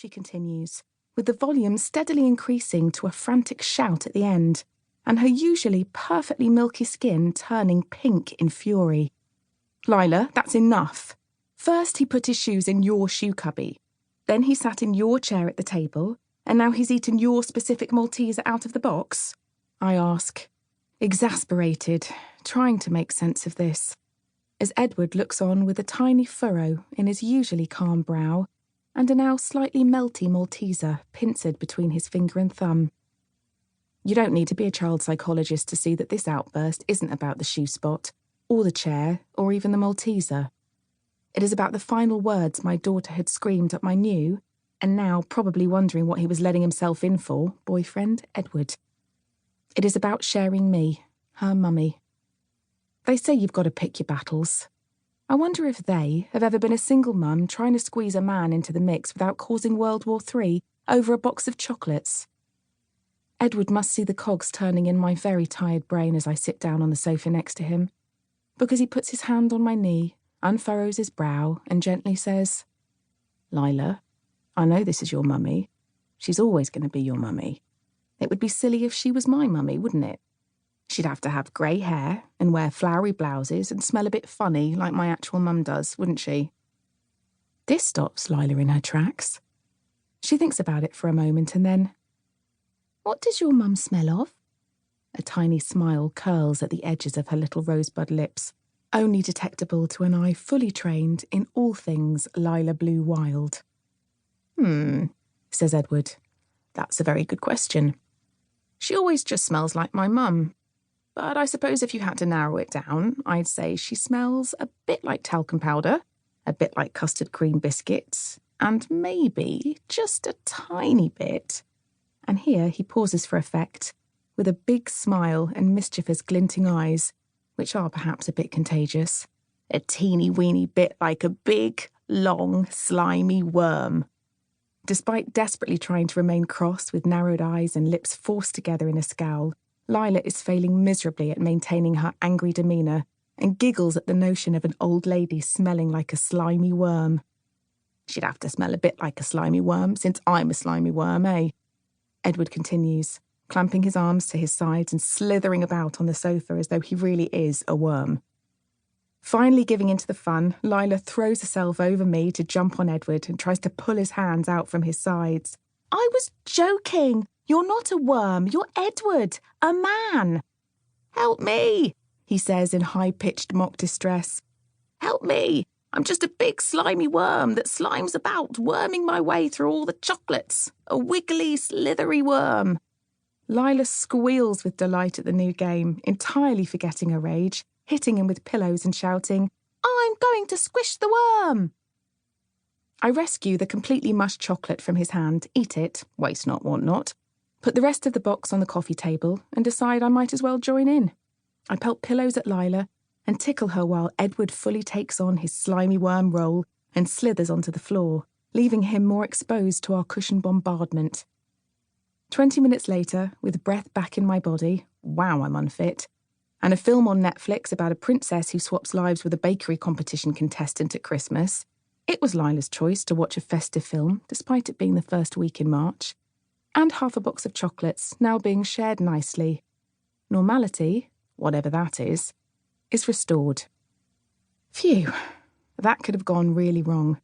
she continues, with the volume steadily increasing to a frantic shout at the end, and her usually perfectly milky skin turning pink in fury. Lyla, that's enough. First he put his shoes in your shoe cubby. Then he sat in your chair at the table, and now he's eaten your specific Malteser out of the box? I ask, exasperated, trying to make sense of this, as Edward looks on with a tiny furrow in his usually calm brow and a now slightly melty Malteser pincered between his finger and thumb. You don't need to be a child psychologist to see that this outburst isn't about the shoe spot, or the chair, or even the Malteser. It is about the final words my daughter had screamed at my new, and now probably wondering what he was letting himself in for, boyfriend, Edward. It is about sharing me, her mummy. They say you've got to pick your battles. I wonder if they have ever been a single mum trying to squeeze a man into the mix without causing World War III over a box of chocolates. Edward must see the cogs turning in my very tired brain as I sit down on the sofa next to him, because he puts his hand on my knee, unfurrows his brow, and gently says, Lyla, I know this is your mummy. She's always going to be your mummy. It would be silly if she was my mummy, wouldn't it? She'd have to have grey hair and wear flowery blouses and smell a bit funny like my actual mum does, wouldn't she? This stops Lyla in her tracks. She thinks about it for a moment and then, what does your mum smell of? A tiny smile curls at the edges of her little rosebud lips, only detectable to an eye fully trained in all things Lyla Blue Wilde. Says Edward. That's a very good question. She always just smells like my mum. But I suppose if you had to narrow it down, I'd say she smells a bit like talcum powder, a bit like custard cream biscuits, and maybe just a tiny bit. And here he pauses for effect, with a big smile and mischievous glinting eyes, which are perhaps a bit contagious. A teeny-weeny bit like a big, long, slimy worm. Despite desperately trying to remain cross with narrowed eyes and lips forced together in a scowl, Lyla is failing miserably at maintaining her angry demeanour and giggles at the notion of an old lady smelling like a slimy worm. She'd have to smell a bit like a slimy worm, since I'm a slimy worm, eh? Edward continues, clamping his arms to his sides and slithering about on the sofa as though he really is a worm. Finally giving into the fun, Lyla throws herself over me to jump on Edward and tries to pull his hands out from his sides. I was joking. You're not a worm. You're Edward, a man. Help me, he says in high-pitched mock distress. Help me. I'm just a big slimy worm that slimes about, worming my way through all the chocolates. A wiggly, slithery worm. Lyla squeals with delight at the new game, entirely forgetting her rage, hitting him with pillows and shouting, I'm going to squish the worm. I rescue the completely mushed chocolate from his hand, eat it, waste not, want not, put the rest of the box on the coffee table and decide I might as well join in. I pelt pillows at Lyla and tickle her while Edward fully takes on his slimy worm role and slithers onto the floor, leaving him more exposed to our cushion bombardment. 20 minutes later, with breath back in my body, wow, I'm unfit, and a film on Netflix about a princess who swaps lives with a bakery competition contestant at Christmas, it was Lyla's choice to watch a festive film, despite it being the first week in March, and half a box of chocolates now being shared nicely. Normality, whatever that is restored. Phew, that could have gone really wrong.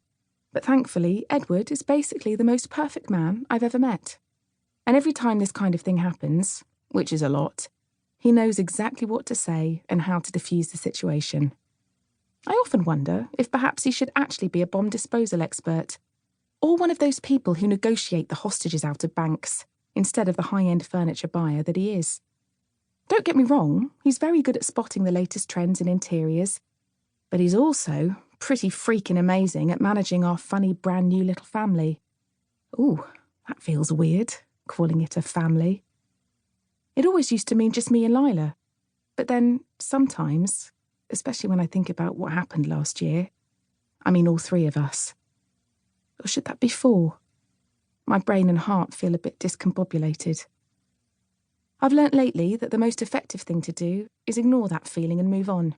But thankfully, Edward is basically the most perfect man I've ever met. And every time this kind of thing happens, which is a lot, he knows exactly what to say and how to diffuse the situation. I often wonder if perhaps he should actually be a bomb disposal expert, or one of those people who negotiate the hostages out of banks, instead of the high-end furniture buyer that he is. Don't get me wrong, he's very good at spotting the latest trends in interiors, but he's also pretty freaking amazing at managing our funny brand new little family. Ooh, that feels weird, calling it a family. It always used to mean just me and Lyla, but then sometimes, especially when I think about what happened last year, I mean all three of us. Or should that be four? My brain and heart feel a bit discombobulated. I've learnt lately that the most effective thing to do is ignore that feeling and move on.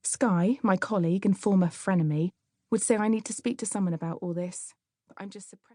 Skye, my colleague and former frenemy, would say I need to speak to someone about all this, but I'm just suppressed.